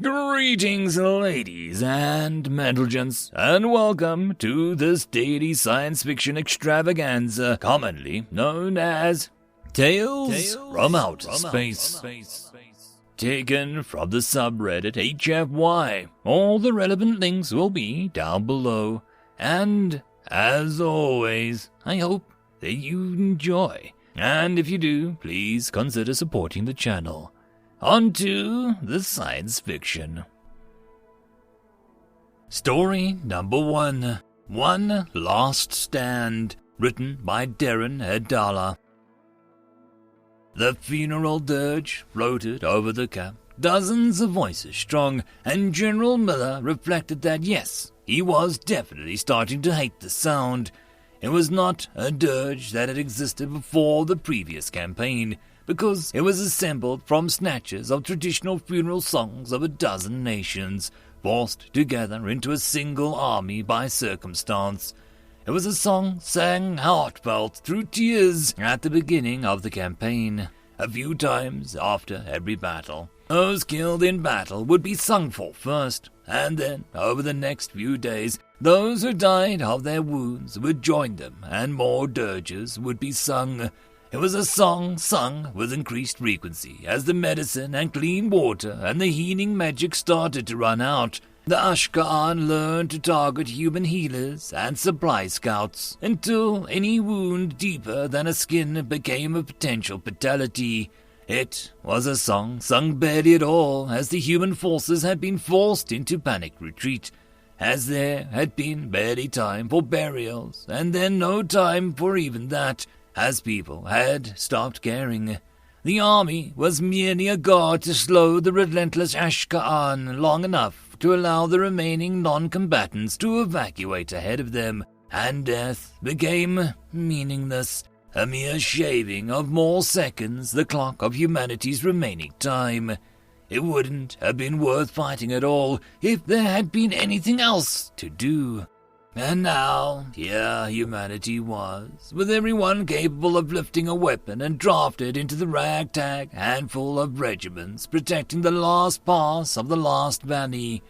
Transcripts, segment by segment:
Greetings, ladies and gents, and welcome to this daily science fiction extravaganza, commonly known as Tales from Outer Space. Taken from the subreddit HFY. All the relevant links will be down below. And, as always, I hope that you enjoy. And if you do, please consider supporting the channel. On to the science fiction. Story number 1. One Last Stand. Written by Darren Adala. The funeral dirge floated over the camp, dozens of voices strong, and General Miller reflected that yes, he was definitely starting to hate the sound. It was not a dirge that had existed before the previous campaign, because it was assembled from snatches of traditional funeral songs of a dozen nations, forced together into a single army by circumstance. It was a song sang heartfelt through tears at the beginning of the campaign, a few times after every battle. Those killed in battle would be sung for first, and then, over the next few days, those who died of their wounds would join them, and more dirges would be sung. It was a song sung with increased frequency as the medicine and clean water and the healing magic started to run out. The Ashka'an learned to target human healers and supply scouts until any wound deeper than a skin became a potential fatality. It was a song sung barely at all as the human forces had been forced into panic retreat, as there had been barely time for burials and then no time for even that, as people had stopped caring. The army was merely a guard to slow the relentless Ashka'an long enough to allow the remaining non-combatants to evacuate ahead of them, and death became meaningless, a mere shaving of more seconds the clock of humanity's remaining time. It wouldn't have been worth fighting at all if there had been anything else to do. And now, here humanity was, with everyone capable of lifting a weapon and drafted into the ragtag handful of regiments protecting the last pass of the last valley,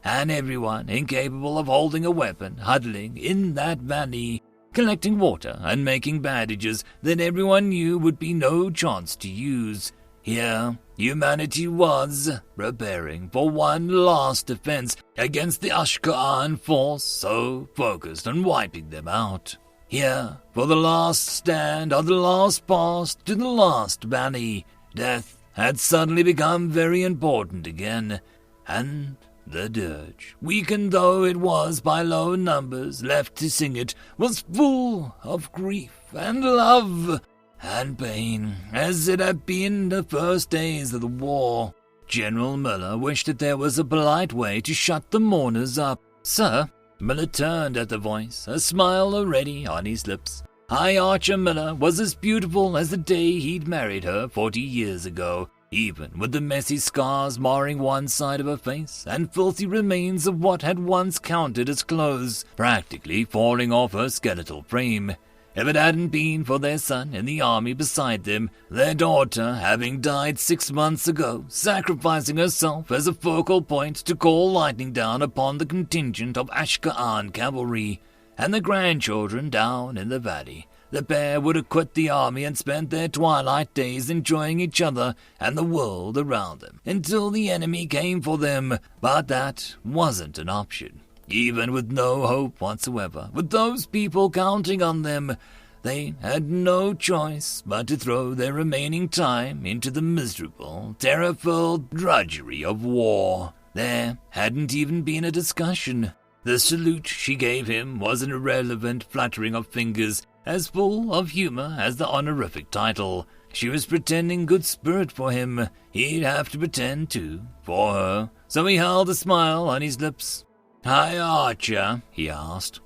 and everyone incapable of holding a weapon huddling in that valley, collecting water and making bandages that everyone knew would be no chance to use. Here, humanity was preparing for one last defense against the Ashka'an force so focused on wiping them out. Here, for the last stand of the last pass to the last valley, death had suddenly become very important again, and the dirge, weakened though it was by low numbers left to sing it, was full of grief and love and pain, as it had been the first days of the war. General Miller wished that there was a polite way to shut the mourners up. "Sir," Miller turned at the voice, a smile already on his lips. High Archer Miller was as beautiful as the day he'd married her 40 years ago, even with the messy scars marring one side of her face and filthy remains of what had once counted as clothes practically falling off her skeletal frame. If it hadn't been for their son in the army beside them, their daughter having died 6 months ago, sacrificing herself as a focal point to call lightning down upon the contingent of Ashka'an cavalry, and the grandchildren down in the valley, the pair would have quit the army and spent their twilight days enjoying each other and the world around them, until the enemy came for them, but that wasn't an option. Even with no hope whatsoever, with those people counting on them, they had no choice but to throw their remaining time into the miserable, terror-filled drudgery of war. There hadn't even been a discussion. The salute she gave him was an irrelevant fluttering of fingers, as full of humor as the honorific title. She was pretending good spirit for him. He'd have to pretend, too, for her, so he held a smile on his lips. "Hi, Archer," he asked.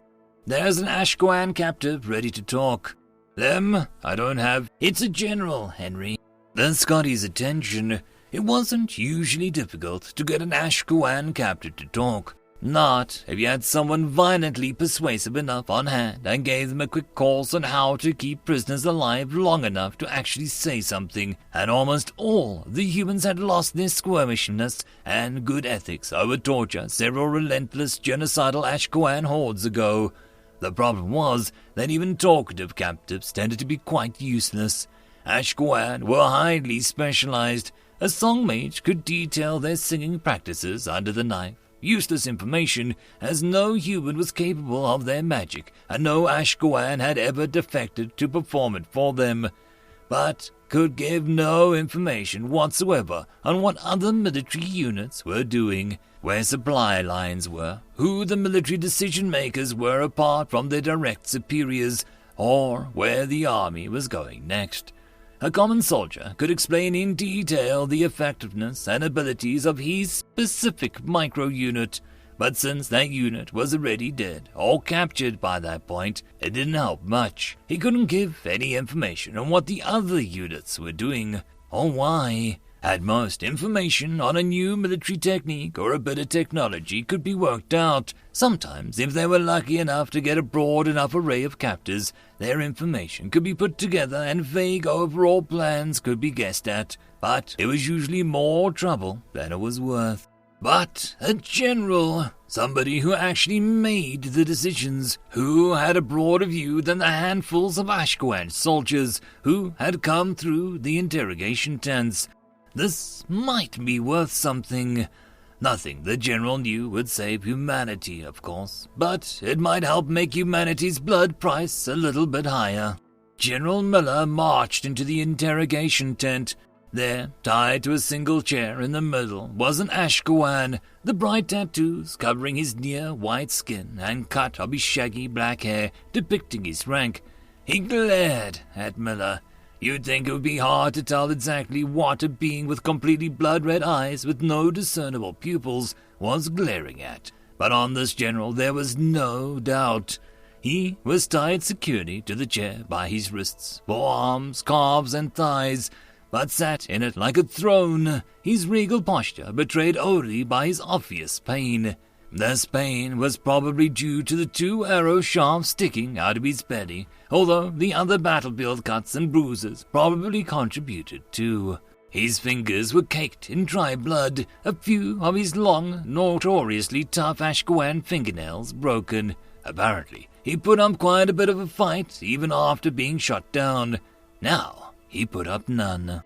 "There's an Ashka'an captive ready to talk. Them I don't have. It's a general, Henry." This got his attention. It wasn't usually difficult to get an Ashka'an captive to talk. Not if you had someone violently persuasive enough on hand and gave them a quick course on how to keep prisoners alive long enough to actually say something, and almost all the humans had lost their squirmishness and good ethics over torture several relentless genocidal Ashkoan hordes ago. The problem was that even talkative captives tended to be quite useless. Ashkoan were highly specialized. A song mage could detail their singing practices under the knife. Useless information, as no human was capable of their magic, and no Ashkoan had ever defected to perform it for them, but could give no information whatsoever on what other military units were doing, where supply lines were, who the military decision-makers were apart from their direct superiors, or where the army was going next. A common soldier could explain in detail the effectiveness and abilities of his specific micro-unit, but since that unit was already dead or captured by that point, it didn't help much. He couldn't give any information on what the other units were doing, or why. At most, information on a new military technique or a bit of technology could be worked out. Sometimes, if they were lucky enough to get a broad enough array of captors, their information could be put together and vague overall plans could be guessed at, but it was usually more trouble than it was worth. But a general, somebody who actually made the decisions, who had a broader view than the handfuls of Ashkoan soldiers who had come through the interrogation tents. This might be worth something. Nothing the general knew would save humanity, of course, but it might help make humanity's blood price a little bit higher. General Miller marched into the interrogation tent. There, tied to a single chair in the middle, was an Ashkoan, the bright tattoos covering his near-white skin and cut of his shaggy black hair depicting his rank. He glared at Miller. You'd think it would be hard to tell exactly what a being with completely blood-red eyes with no discernible pupils was glaring at. But on this general there was no doubt. He was tied securely to the chair by his wrists, forearms, calves, and thighs, but sat in it like a throne, his regal posture betrayed only by his obvious pain. This pain was probably due to the 2 arrow shafts sticking out of his belly, although the other battlefield cuts and bruises probably contributed too. His fingers were caked in dry blood, a few of his long, notoriously tough Ashkoan fingernails broken. Apparently, he put up quite a bit of a fight even after being shot down. Now, he put up none.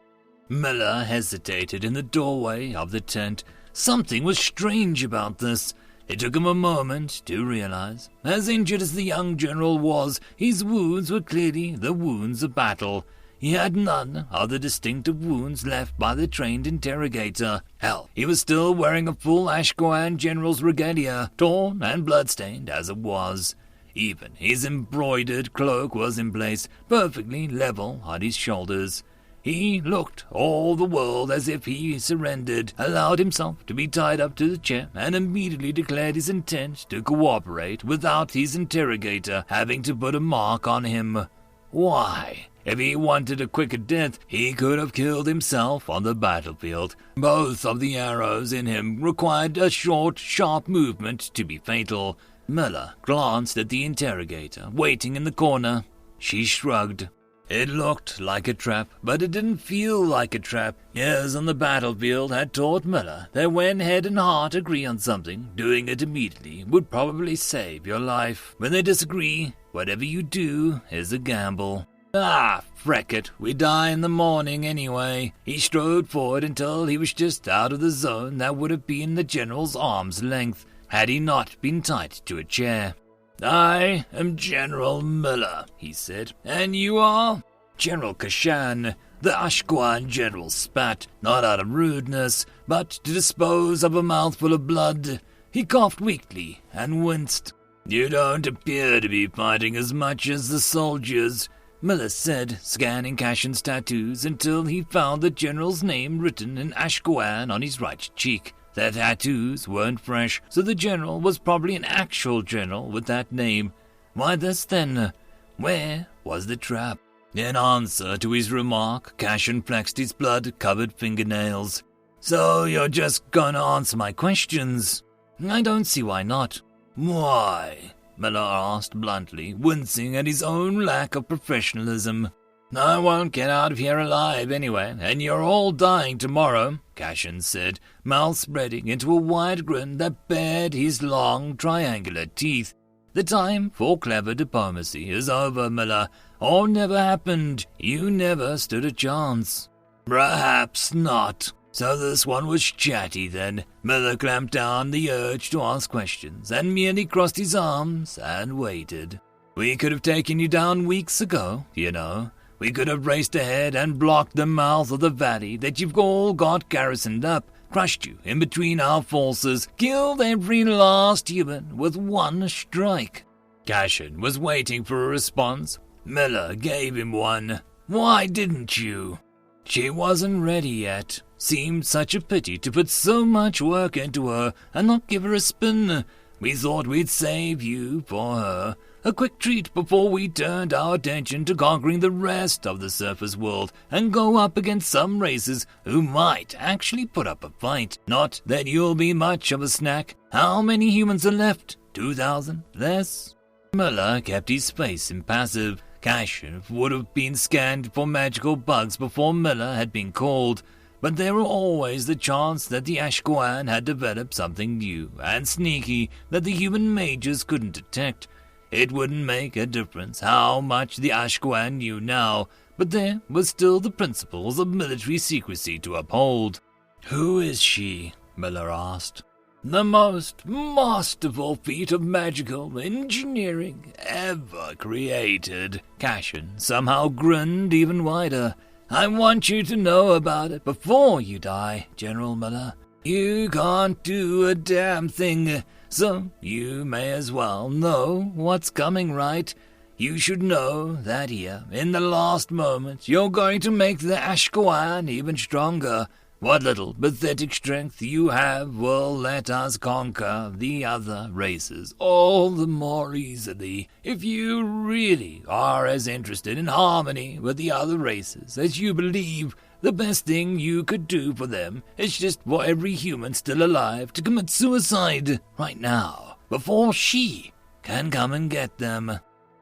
Miller hesitated in the doorway of the tent. Something was strange about this. It took him a moment to realize. As injured as the young general was, his wounds were clearly the wounds of battle. He had none of the distinctive wounds left by the trained interrogator. Hell, he was still wearing a full Ashkoan general's regalia, torn and bloodstained as it was. Even his embroidered cloak was in place, perfectly level on his shoulders. He looked all the world as if he surrendered, allowed himself to be tied up to the chair, and immediately declared his intent to cooperate without his interrogator having to put a mark on him. Why? If he wanted a quicker death, he could have killed himself on the battlefield. Both of the arrows in him required a short, sharp movement to be fatal. Miller glanced at the interrogator, waiting in the corner. She shrugged. It looked like a trap, but it didn't feel like a trap. Years on the battlefield had taught Miller that when head and heart agree on something, doing it immediately would probably save your life. When they disagree, whatever you do is a gamble. Ah, freck it, we die in the morning anyway. He strode forward until he was just out of the zone that would have been the general's arm's length, had he not been tied to a chair. I am General Miller, he said. And you are? General Kashan. The Ashkoan general spat, not out of rudeness, but to dispose of a mouthful of blood. He coughed weakly and winced. You don't appear to be fighting as much as the soldiers, Miller said, scanning Kashan's tattoos until he found the general's name written in Ashkoan on his right cheek. Their tattoos weren't fresh, so the general was probably an actual general with that name. Why this then? Where was the trap? In answer to his remark, Kashan flexed his blood-covered fingernails. So you're just gonna answer my questions? I don't see why not. Why? Miller asked bluntly, wincing at his own lack of professionalism. I won't get out of here alive anyway, and you're all dying tomorrow, Cashin said, mouth spreading into a wide grin that bared his long, triangular teeth. The time for clever diplomacy is over, Miller. All never happened. You never stood a chance. Perhaps not. So this one was chatty then. Miller clamped down the urge to ask questions and merely crossed his arms and waited. We could have taken you down weeks ago, you know. We could have raced ahead and blocked the mouth of the valley that you've all got garrisoned up, crushed you in between our forces, killed every last human with one strike. Cashin was waiting for a response. Miller gave him one. Why didn't you? She wasn't ready yet. Seemed such a pity to put so much work into her and not give her a spin. We thought we'd save you for her. A quick treat before we turned our attention to conquering the rest of the surface world and go up against some races who might actually put up a fight. Not that you'll be much of a snack. How many humans are left? 2,000? Less? Miller kept his face impassive. Cashin would have been scanned for magical bugs before Miller had been called, but there were always the chance that the HFY had developed something new and sneaky that the human mages couldn't detect. It wouldn't make a difference how much the HFY knew now, but there was still the principles of military secrecy to uphold. Who is she? Miller asked. The most masterful feat of magical engineering ever created. Cashin somehow grinned even wider. I want you to know about it before you die, General Miller. You can't do a damn thing, so you may as well know what's coming, right? You should know that here, in the last moment, you're going to make the HFY even stronger. What little pathetic strength you have will let us conquer the other races all the more easily. If you really are as interested in harmony with the other races as you believe, the best thing you could do for them is just for every human still alive to commit suicide right now, before she can come and get them.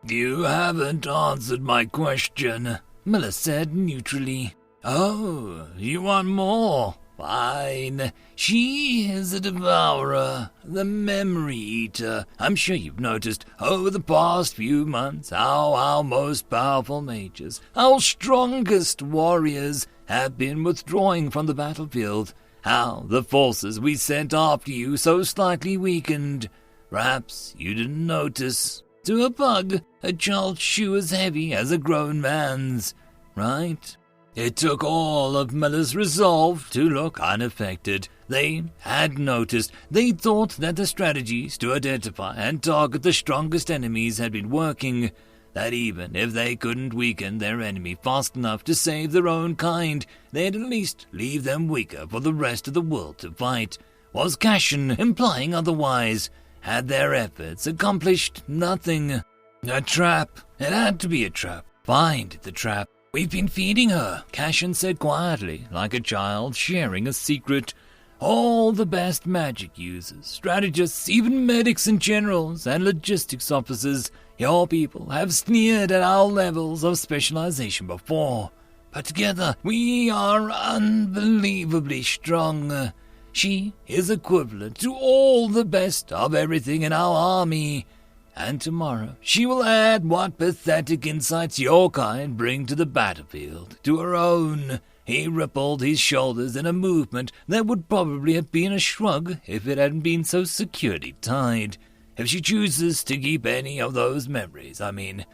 You haven't answered my question, Miller said neutrally. Oh, you want more? Fine. She is a devourer, the memory eater. I'm sure you've noticed over the past few months how our most powerful mages, our strongest warriors, have been withdrawing from the battlefield. How the forces we sent after you so slightly weakened. Perhaps you didn't notice. To a pug, a child's shoe as heavy as a grown man's, right? It took all of Miller's resolve to look unaffected. They had noticed. They thought that the strategies to identify and target the strongest enemies had been working. That even if they couldn't weaken their enemy fast enough to save their own kind, they'd at least leave them weaker for the rest of the world to fight. Was Cashin implying otherwise? Had their efforts accomplished nothing? A trap. It had to be a trap. Find the trap. We've been feeding her, Cashin said quietly, like a child sharing a secret. All the best magic users, strategists, even medics and generals and logistics officers, your people have sneered at our levels of specialization before. But together, we are unbelievably strong. She is equivalent to all the best of everything in our army. And tomorrow she will add what pathetic insights your kind bring to the battlefield, to her own. He rippled his shoulders in a movement that would probably have been a shrug if it hadn't been so securely tied. If she chooses to keep any of those memories,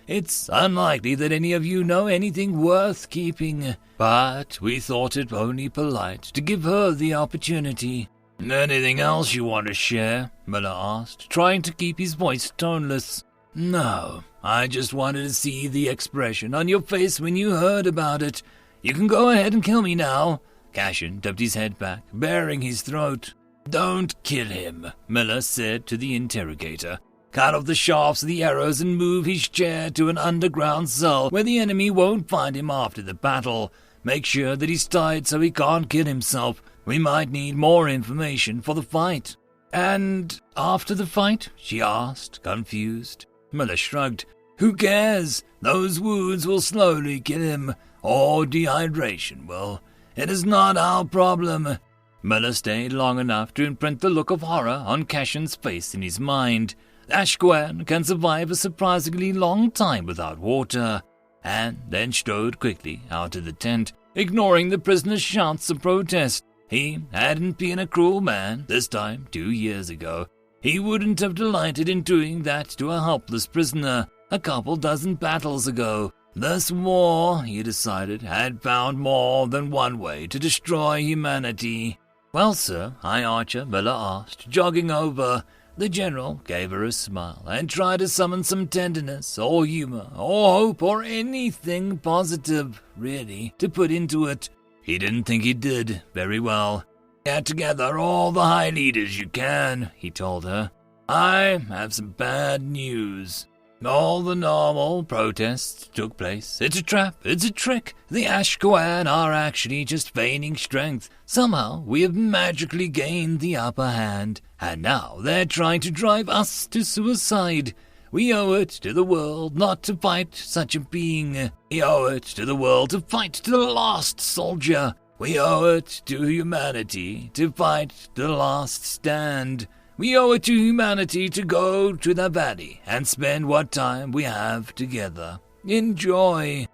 it's unlikely that any of you know anything worth keeping. But we thought it only polite to give her the opportunity. Anything else you want to share? Miller asked, trying to keep his voice toneless. No, I just wanted to see the expression on your face when you heard about it. You can go ahead and kill me now. Cashin tipped his head back, baring his throat. Don't kill him, Miller said to the interrogator. Cut off the shafts of the arrows and move his chair to an underground cell where the enemy won't find him after the battle. Make sure that he's tied so he can't kill himself. We might need more information for the fight. And after the fight? She asked, confused. Miller shrugged. Who cares? Those wounds will slowly kill him, or dehydration will. It is not our problem. Miller stayed long enough to imprint the look of horror on Cashin's face in his mind. Ashquan can survive a surprisingly long time without water, and then strode quickly out of the tent, ignoring the prisoner's shouts of protest. He hadn't been a cruel man this time 2 years ago. He wouldn't have delighted in doing that to a helpless prisoner a couple dozen battles ago. This war, he decided, had found more than one way to destroy humanity. Well, sir, High Archer, Miller asked, jogging over. The general gave her a smile and tried to summon some tenderness or humor or hope or anything positive, really, to put into it. He didn't think he did very well. Get together all the high leaders you can, he told her. I have some bad news. All the normal protests took place. It's a trap. It's a trick. The Ashquan are actually just feigning strength. Somehow we have magically gained the upper hand, and now they're trying to drive us to suicide. We owe it to the world not to fight such a being. We owe it to the world to fight to the last soldier. We owe it to humanity to fight to the last stand. We owe it to humanity to go to the valley and spend what time we have together. Enjoy.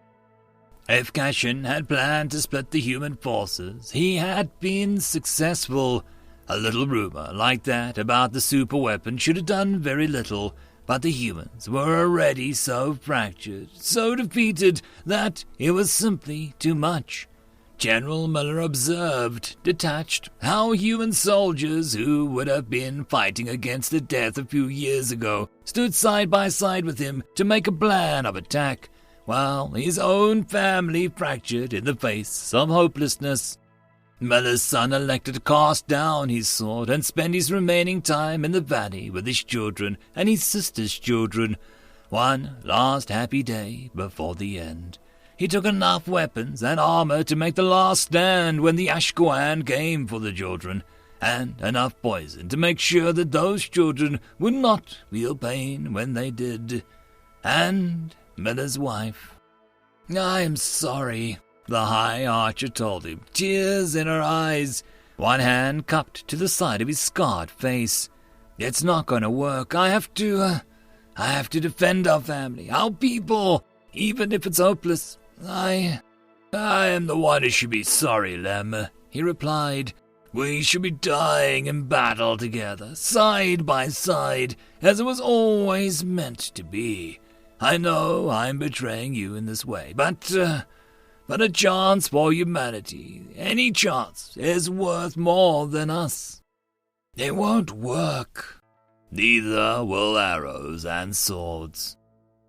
If Cashin had planned to split the human forces, he had been successful. A little rumor like that about the superweapon should have done very little, but the humans were already so fractured, so defeated, that it was simply too much. General Miller observed, detached, how human soldiers who would have been fighting against the death a few years ago stood side by side with him to make a plan of attack, while his own family fractured in the face of hopelessness. Miller's son elected to cast down his sword and spend his remaining time in the valley with his children and his sister's children. One last happy day before the end. He took enough weapons and armor to make the last stand when the Ashquan came for the children, and enough poison to make sure that those children would not feel pain when they did. And Miller's wife. I am sorry, the High Archer told him, tears in her eyes, one hand cupped to the side of his scarred face. It's not going to work. I have to defend our family, our people, even if it's hopeless. I am the one who should be sorry, Lem, he replied. We should be dying in battle together, side by side, as it was always meant to be. I know I'm betraying you in this way, but a chance for humanity, any chance, is worth more than us. It won't work. Neither will arrows and swords.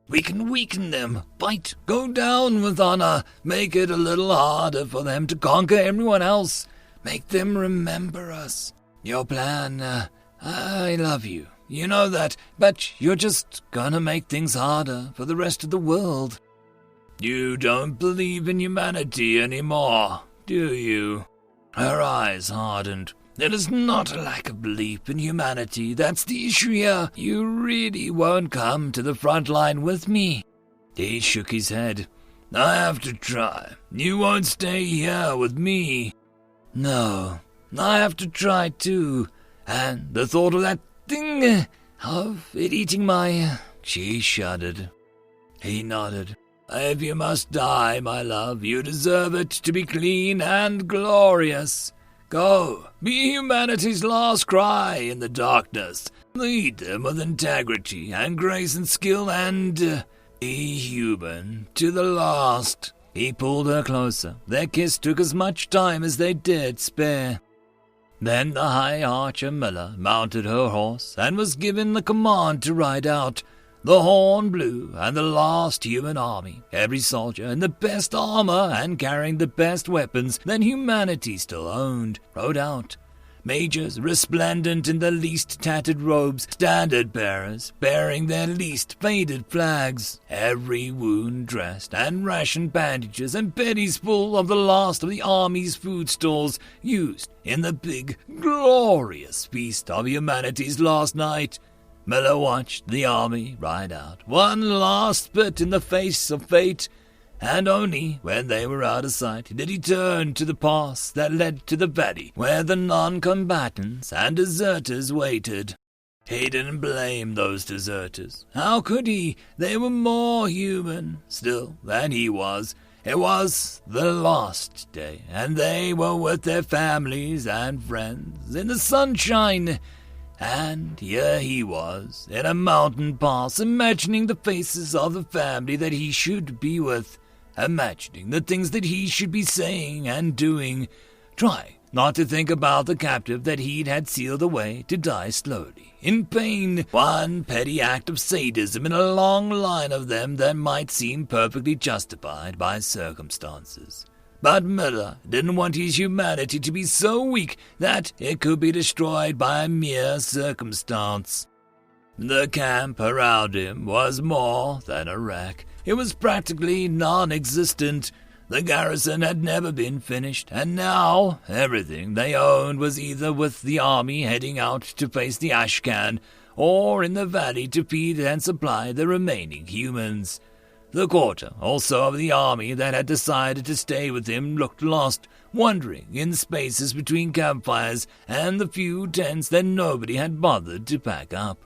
We can weaken them, fight, go down with honor, make it a little harder for them to conquer everyone else, make them remember us. Your plan, I love you, you know that, but you're just gonna make things harder for the rest of the world. You don't believe in humanity anymore, do you? Her eyes hardened. It is not a lack of belief in humanity that's the issue here. You really won't come to the front line with me. He shook his head. I have to try. You won't stay here with me. No, I have to try too. And the thought of that thing, of it eating my... She shuddered. He nodded. If you must die, my love, you deserve it to be clean and glorious. Go, be humanity's last cry in the darkness. Lead them with integrity and grace and skill and be human to the last. He pulled her closer. Their kiss took as much time as they dared spare. Then the High Archer Miller mounted her horse and was given the command to ride out. The horn blew, and the last human army, every soldier in the best armor and carrying the best weapons that humanity still owned, rode out. majors resplendent in the least tattered robes, standard bearers bearing their least faded flags, every wound dressed, and ration bandages and beddies full of the last of the army's food stores used in the big, glorious feast of humanity's last night. Miller watched the army ride out, one last spit in the face of fate, and only when they were out of sight did he turn to the pass that led to the valley where the non-combatants and deserters waited. He didn't blame those deserters. How could he? They were more human still than he was. It was the last day, and they were with their families and friends in the sunshine. And here he was, in a mountain pass, imagining the faces of the family that he should be with, imagining the things that he should be saying and doing. Try not to think about the captive that he'd had sealed away to die slowly, in pain, one petty act of sadism in a long line of them that might seem perfectly justified by circumstances. But Miller didn't want his humanity to be so weak that it could be destroyed by a mere circumstance. The camp around him was more than a wreck. It was practically non-existent. The garrison had never been finished, and now everything they owned was either with the army heading out to face the Ashcan, or in the valley to feed and supply the remaining humans. The quarter, also, of the army that had decided to stay with him looked lost, wandering in spaces between campfires and the few tents that nobody had bothered to pack up.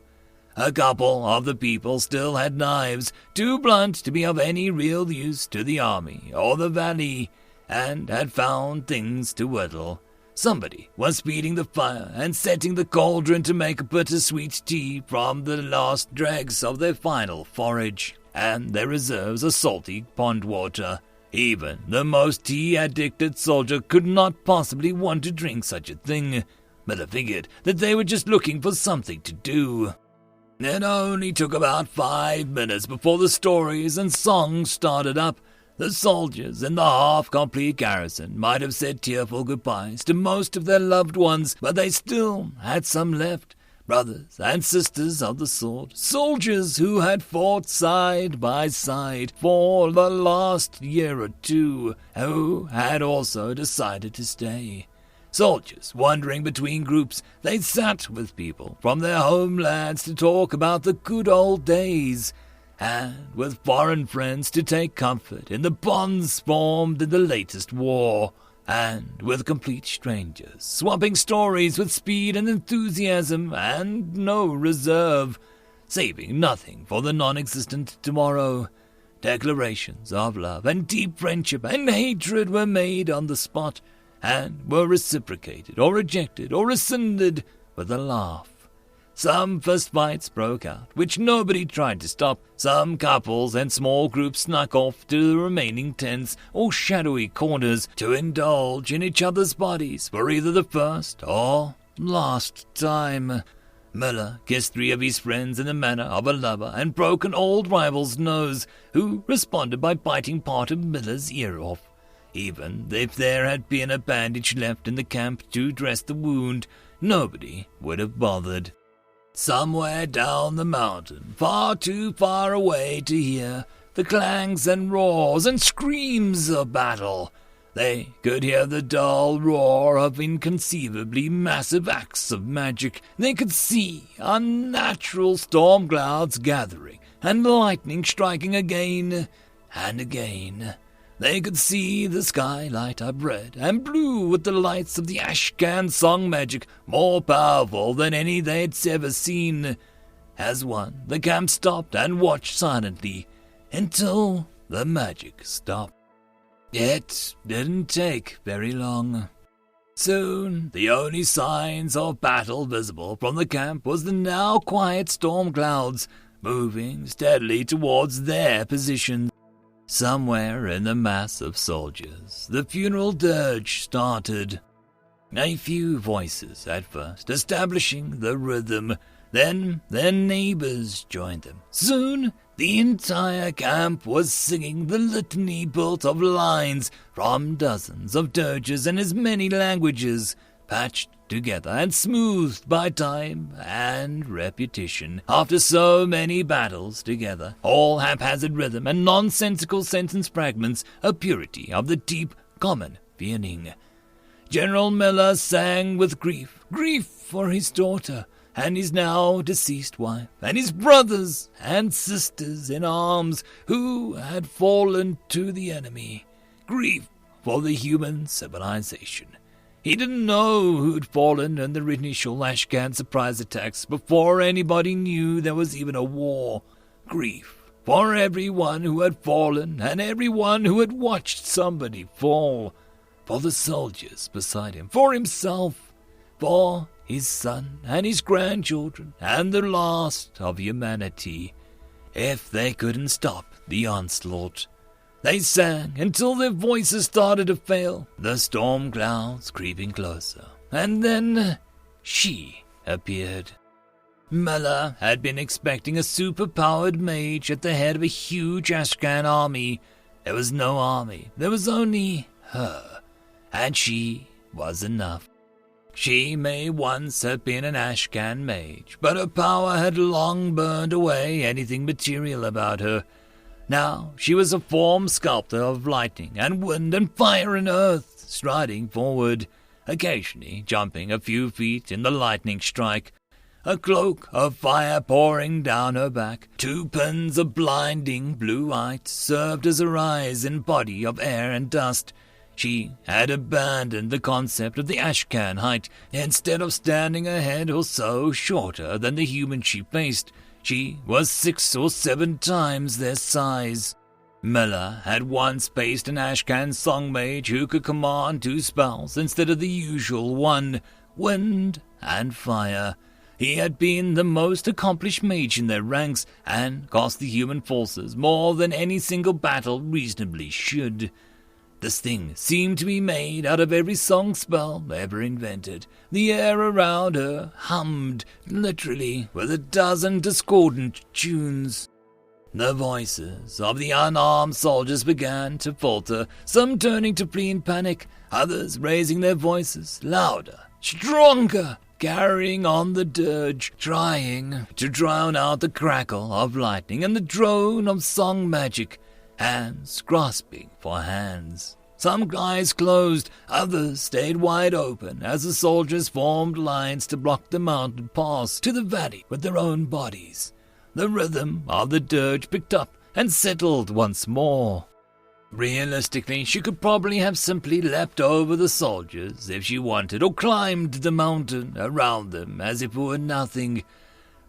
A couple of the people still had knives, too blunt to be of any real use to the army or the valley, and had found things to whittle. Somebody was feeding the fire and setting the cauldron to make bittersweet tea from the last dregs of their final forage, and their reserves of salty pond water. Even the most tea-addicted soldier could not possibly want to drink such a thing. Miller figured that they were just looking for something to do. It only took about 5 minutes before the stories and songs started up. The soldiers in the half-complete garrison might have said tearful goodbyes to most of their loved ones, but they still had some left. Brothers and sisters of the sword, soldiers who had fought side by side for the last year or two, who had also decided to stay. Soldiers wandering between groups, they sat with people from their homelands to talk about the good old days, and with foreign friends to take comfort in the bonds formed in the latest war, and with complete strangers, swapping stories with speed and enthusiasm and no reserve, saving nothing for the non-existent tomorrow. Declarations of love and deep friendship and hatred were made on the spot, and were reciprocated or rejected or rescinded with a laugh. Some fistfights broke out, which nobody tried to stop. Some couples and small groups snuck off to the remaining tents or shadowy corners to indulge in each other's bodies for either the first or last time. Miller kissed 3 of his friends in the manner of a lover and broke an old rival's nose, who responded by biting part of Miller's ear off. Even if there had been a bandage left in the camp to dress the wound, nobody would have bothered. Somewhere down the mountain, far too far away to hear the clangs and roars and screams of battle, they could hear the dull roar of inconceivably massive acts of magic. They could see unnatural storm clouds gathering and lightning striking again and again. They could see the sky light up red and blue with the lights of the Ashcan song magic, more powerful than any they'd ever seen. As one, the camp stopped and watched silently until the magic stopped. It didn't take very long. Soon, the only signs of battle visible from the camp was the now quiet storm clouds moving steadily towards their positions. Somewhere in the mass of soldiers, the funeral dirge started. A few voices at first, establishing the rhythm. Then their neighbors joined them. Soon, the entire camp was singing the litany built of lines from dozens of dirges in as many languages, patched together and smoothed by time and repetition. After so many battles together, all haphazard rhythm and nonsensical sentence fragments, a purity of the deep common feeling. General Miller sang with grief for his daughter and his now deceased wife, and his brothers and sisters in arms who had fallen to the enemy. Grief for the human civilization. He didn't know who'd fallen in the initial Ashcan surprise attacks before anybody knew there was even a war. Grief for everyone who had fallen and everyone who had watched somebody fall. For the soldiers beside him, for himself, for his son and his grandchildren, and the last of humanity. If they couldn't stop the onslaught, they sang until their voices started to fail, the storm clouds creeping closer. And then she appeared. Mela had been expecting a super-powered mage at the head of a huge Ashcan army. There was no army, there was only her, and she was enough. She may once have been an Ashcan mage, but her power had long burned away anything material about her. Now she was a form sculptor of lightning and wind and fire and earth, striding forward, occasionally jumping a few feet in the lightning strike, a cloak of fire pouring down her back. 2 pins of blinding blue light served as her eyes and body of air and dust. She had abandoned the concept of the Ashcan height. Instead of standing a head or so shorter than the human she faced, she was 6 or 7 times their size. Mela had once faced an Ashcan song mage who could command 2 spells instead of the usual one, wind and fire. He had been the most accomplished mage in their ranks and cost the human forces more than any single battle reasonably should. This thing seemed to be made out of every song spell ever invented. The air around her hummed, literally, with a dozen discordant tunes. The voices of the unarmed soldiers began to falter, some turning to flee in panic, others raising their voices louder, stronger, carrying on the dirge, trying to drown out the crackle of lightning and the drone of song magic. Hands grasping for hands. Some eyes closed, others stayed wide open as the soldiers formed lines to block the mountain pass to the valley with their own bodies. The rhythm of the dirge picked up and settled once more. Realistically, she could probably have simply leapt over the soldiers if she wanted, or climbed the mountain around them as if it were nothing.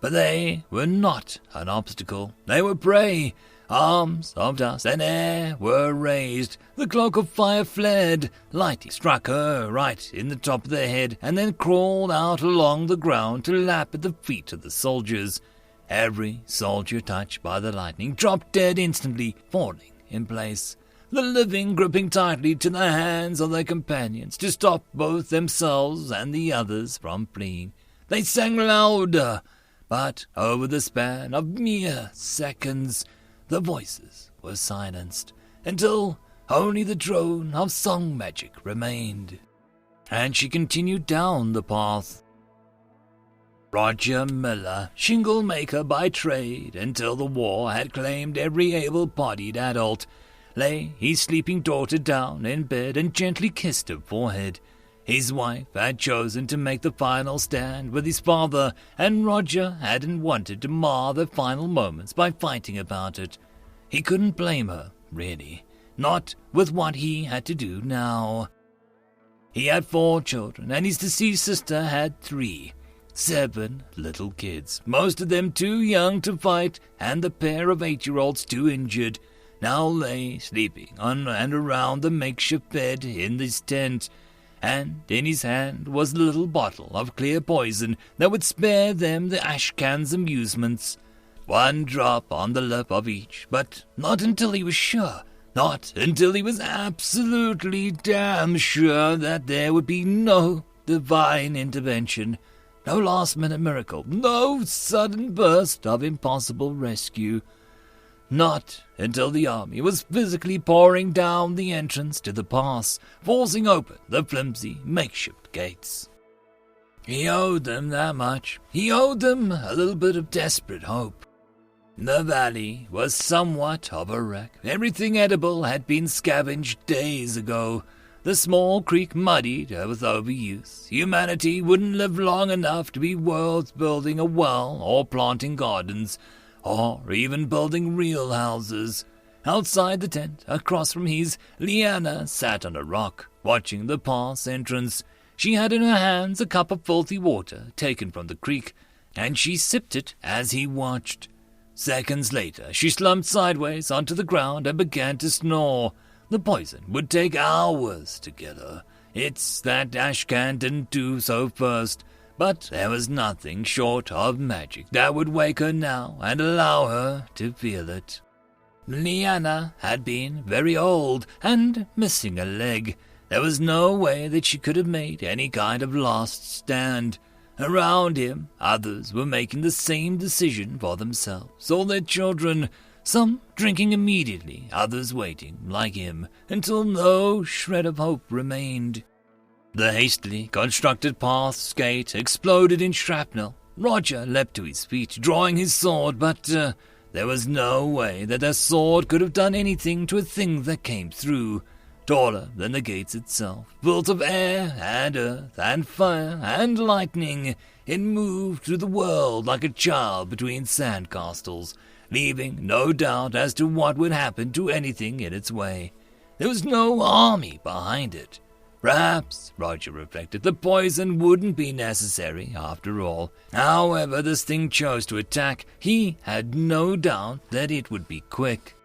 But they were not an obstacle. They were prey. Arms of dust and air were raised. The cloak of fire fled. Lightning struck her right in the top of the head and then crawled out along the ground to lap at the feet of the soldiers. Every soldier touched by the lightning dropped dead instantly, falling in place. The living gripping tightly to the hands of their companions to stop both themselves and the others from fleeing. They sang louder, but over the span of mere seconds, the voices were silenced until only the drone of song magic remained. And she continued down the path. Roger Miller, shingle maker by trade until the war had claimed every able-bodied adult, lay his sleeping daughter down in bed and gently kissed her forehead. His wife had chosen to make the final stand with his father, and Roger hadn't wanted to mar their final moments by fighting about it. He couldn't blame her, really, not with what he had to do now. He had 4 children, and his deceased sister had 3. 7 little kids, most of them too young to fight, and the pair of 8-year-olds too injured, now lay sleeping on and around the makeshift bed in his tent, and in his hand was a little bottle of clear poison that would spare them the Ashcan's amusements. 1 drop on the lip of each, but not until he was sure, not until he was absolutely damn sure that there would be no divine intervention, no last-minute miracle, no sudden burst of impossible rescue. Not until the army was physically pouring down the entrance to the pass, forcing open the flimsy makeshift gates. He owed them that much. He owed them a little bit of desperate hope. The valley was somewhat of a wreck. Everything edible had been scavenged days ago. The small creek muddied with overuse. Humanity wouldn't live long enough to be worth building a well or planting gardens, or even building real houses. Outside the tent, across from his, Leanna sat on a rock, watching the pass entrance. She had in her hands a cup of filthy water taken from the creek, and she sipped it as he watched. Seconds later, she slumped sideways onto the ground and began to snore. The poison would take hours to get her. It's that Ashcan didn't do so first, but there was nothing short of magic that would wake her now and allow her to feel it. Leanna had been very old and missing a leg. There was no way that she could have made any kind of last stand. Around him, others were making the same decision for themselves or their children, some drinking immediately, others waiting, like him, until no shred of hope remained. The hastily constructed path's gate exploded in shrapnel. Roger leapt to his feet, drawing his sword, but there was no way that a sword could have done anything to a thing that came through. Taller than the gates itself, built of air and earth and fire and lightning, it moved through the world like a child between sandcastles, leaving no doubt as to what would happen to anything in its way. There was no army behind it. Perhaps, Roger reflected, the poison wouldn't be necessary after all. However this thing chose to attack, he had no doubt that it would be quick.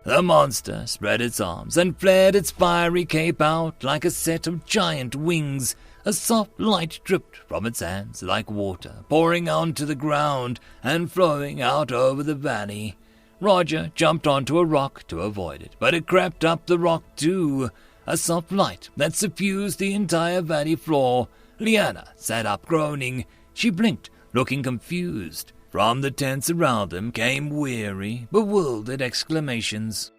The monster spread its arms and flared its fiery cape out like a set of giant wings. A soft light dripped from its hands like water, pouring onto the ground and flowing out over the valley. Roger jumped onto a rock to avoid it, but it crept up the rock too. A soft light that suffused the entire valley floor. Leanna sat up groaning. She blinked, looking confused. From the tents around them came weary, bewildered exclamations.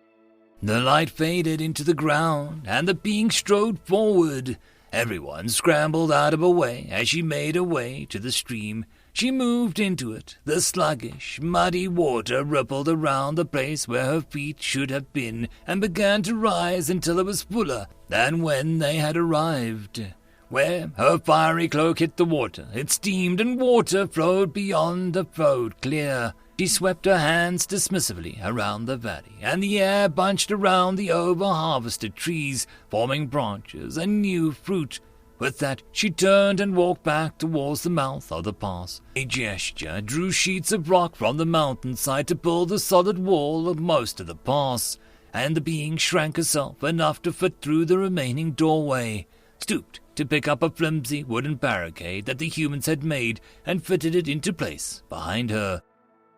The light faded into the ground, and the being strode forward. Everyone scrambled out of her way as she made her way to the stream. She moved into it. The sluggish, muddy water rippled around the place where her feet should have been and began to rise until it was fuller than when they had arrived. Where her fiery cloak hit the water, it steamed and water flowed beyond the flowed clear. She swept her hands dismissively around the valley, and the air bunched around the over-harvested trees, forming branches and new fruit. With that, she turned and walked back towards the mouth of the pass. A gesture drew sheets of rock from the mountainside to build a solid wall of most of the pass, and the being shrank herself enough to fit through the remaining doorway, stooped to pick up a flimsy wooden barricade that the humans had made and fitted it into place behind her.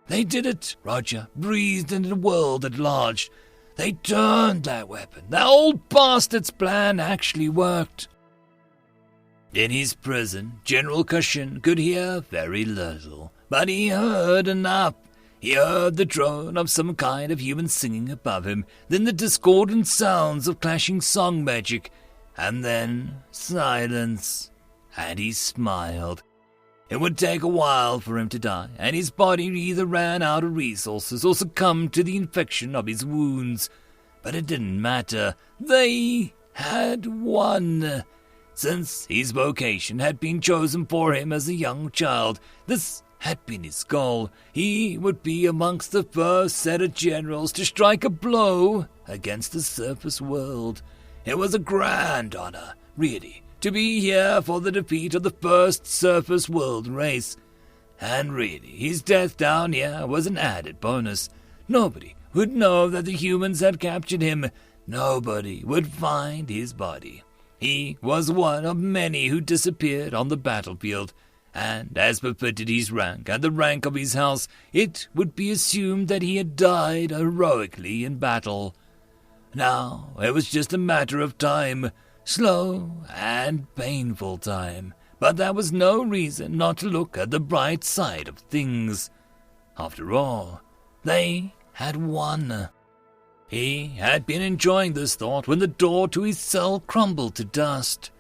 They did it, Roger breathed into the world at large. They turned that weapon. That old bastard's plan actually worked. In his prison, General Cushion could hear very little, but he heard enough. He heard the drone of some kind of human singing above him, then the discordant sounds of clashing song magic, and then silence. And he smiled. It would take a while for him to die, and his body either ran out of resources or succumbed to the infection of his wounds. But it didn't matter. They had won. Since his vocation had been chosen for him as a young child, this had been his goal. He would be amongst the first set of generals to strike a blow against the surface world. It was a grand honor, really, to be here for the defeat of the first surface world race. And really, his death down here was an added bonus. Nobody would know that the humans had captured him. Nobody would find his body. He was one of many who disappeared on the battlefield, and as befitted his rank and the rank of his house, it would be assumed that he had died heroically in battle. Now it was just a matter of time, slow and painful time, but that was no reason not to look at the bright side of things. After all, they had won. He had been enjoying this thought when the door to his cell crumbled to dust.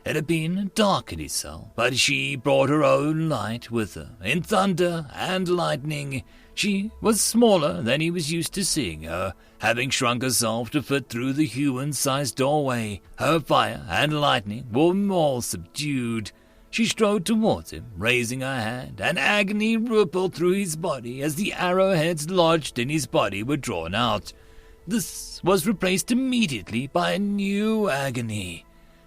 It had been dark in his cell, but she brought her own light with her. In thunder and lightning, she was smaller than he was used to seeing her, having shrunk herself to fit through the human-sized doorway. Her fire and lightning were more subdued. She strode towards him, raising her hand, and agony rippled through his body as the arrowheads lodged in his body were drawn out. This was replaced immediately by a new agony.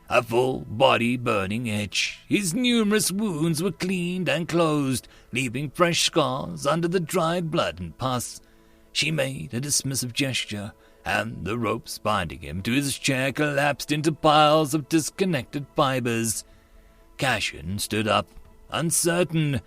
A full-body burning itch. His numerous wounds were cleaned and closed, leaving fresh scars under the dried blood and pus. She made a dismissive gesture, and the ropes binding him to his chair collapsed into piles of disconnected fibers. Cashin stood up, uncertain.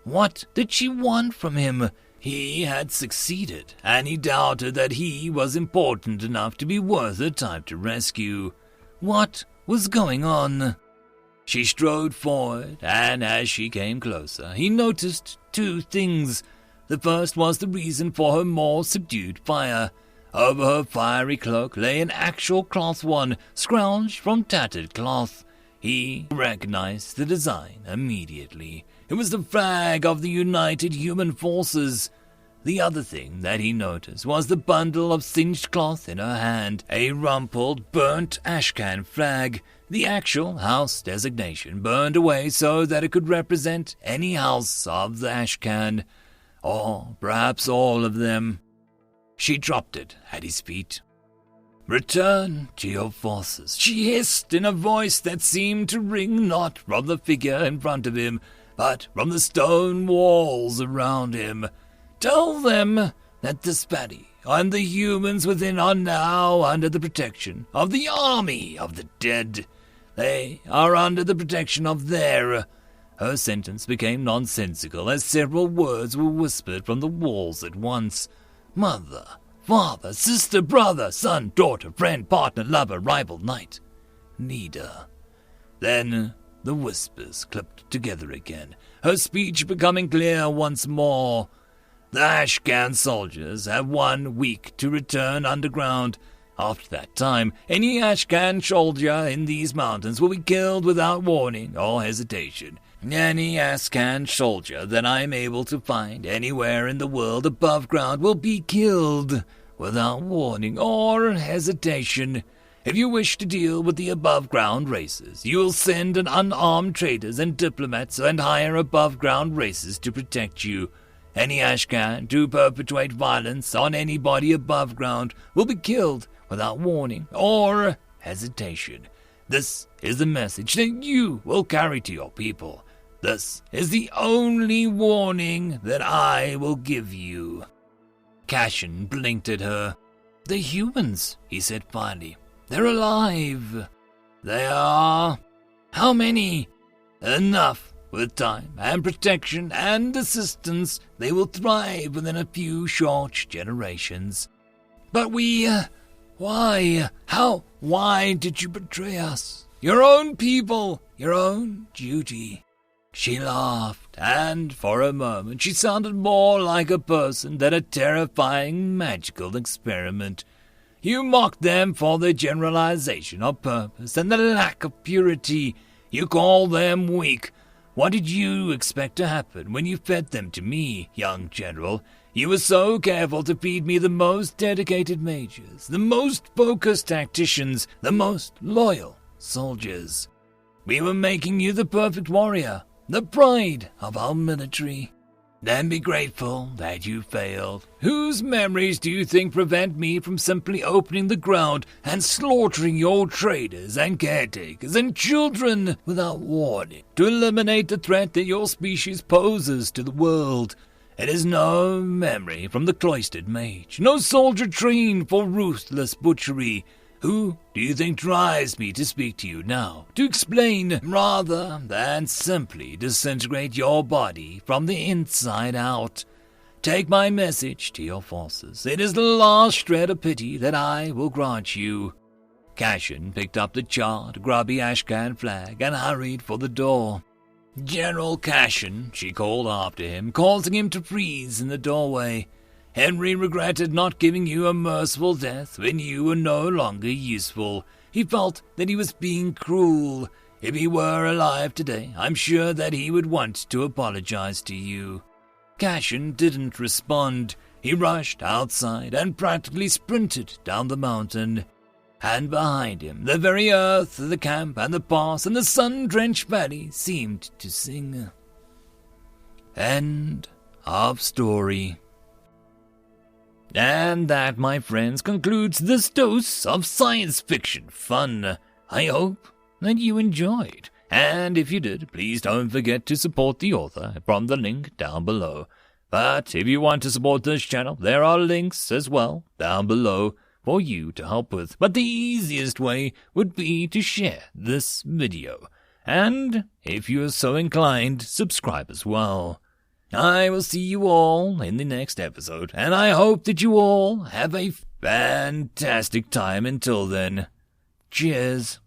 What did she want from him? He had succeeded, and he doubted that he was important enough to be worth her time to rescue. What was going on? She strode forward, and as she came closer, he noticed two things. The first was the reason for her more subdued fire. Over her fiery cloak lay an actual cloth one, scrounged from tattered cloth. He recognized the design immediately. It was the flag of the United Human Forces. The other thing that he noticed was the bundle of singed cloth in her hand, a rumpled, burnt ashcan flag. The actual house designation burned away so that it could represent any house of the ashcan, or perhaps all of them. She dropped it at his feet. "Return to your forces," she hissed in a voice that seemed to ring not from the figure in front of him, but from the stone walls around him. "Tell them that the Spatty and the humans within are now under the protection of the army of the dead. They are under the protection of their—" Her sentence became nonsensical as several words were whispered from the walls at once. Mother, father, sister, brother, son, daughter, friend, partner, lover, rival, knight, leader. Then the whispers clipped together again, her speech becoming clear once more. The Ashcan soldiers have 1 week to return underground. After that time, any Ashcan soldier in these mountains will be killed without warning or hesitation. Any Ashcan soldier that I am able to find anywhere in the world above ground will be killed without warning or hesitation. If you wish to deal with the above-ground races, you will send an unarmed traders and diplomats and hire above-ground races to protect you. Any Ashcan to perpetrate violence on anybody above ground will be killed without warning or hesitation. This is the message that you will carry to your people. This is the only warning that I will give you. Cashin blinked at her. "The humans," he said finally. "They're alive." "They are." "How many?" "Enough. With time and protection and assistance, they will thrive within a few short generations." "But why did you betray us? Your own people, your own duty." She laughed, and for a moment she sounded more like a person than a terrifying magical experiment. "You mocked them for their generalization of purpose and the lack of purity. You call them weak. What did you expect to happen when you fed them to me, young general? You were so careful to feed me the most dedicated mages, the most focused tacticians, the most loyal soldiers. We were making you the perfect warrior, the pride of our military. Then be grateful that you failed. Whose memories do you think prevent me from simply opening the ground and slaughtering your traders and caretakers and children without warning to eliminate the threat that your species poses to the world? It is no memory from the cloistered mage, no soldier trained for ruthless butchery. Who do you think drives me to speak to you now, to explain rather than simply disintegrate your body from the inside out? Take my message to your forces. It is the last shred of pity that I will grant you." Cashin picked up the charred, grubby Ashcan flag and hurried for the door. "General Cashin," she called after him, causing him to freeze in the doorway. "Henry regretted not giving you a merciful death when you were no longer useful. He felt that he was being cruel. If he were alive today, I'm sure that he would want to apologize to you. Cashin didn't respond. He rushed outside and practically sprinted down the mountain. And behind him, the very earth of the camp and the pass and the sun-drenched valley seemed to sing. End of story. And that, my friends, concludes this dose of science fiction fun. I hope that you enjoyed. And if you did, please don't forget to support the author from the link down below. But if you want to support this channel, there are links as well down below for you to help with. But the easiest way would be to share this video. And if you are so inclined, subscribe as well. I will see you all in the next episode, and I hope that you all have a fantastic time until then. Cheers.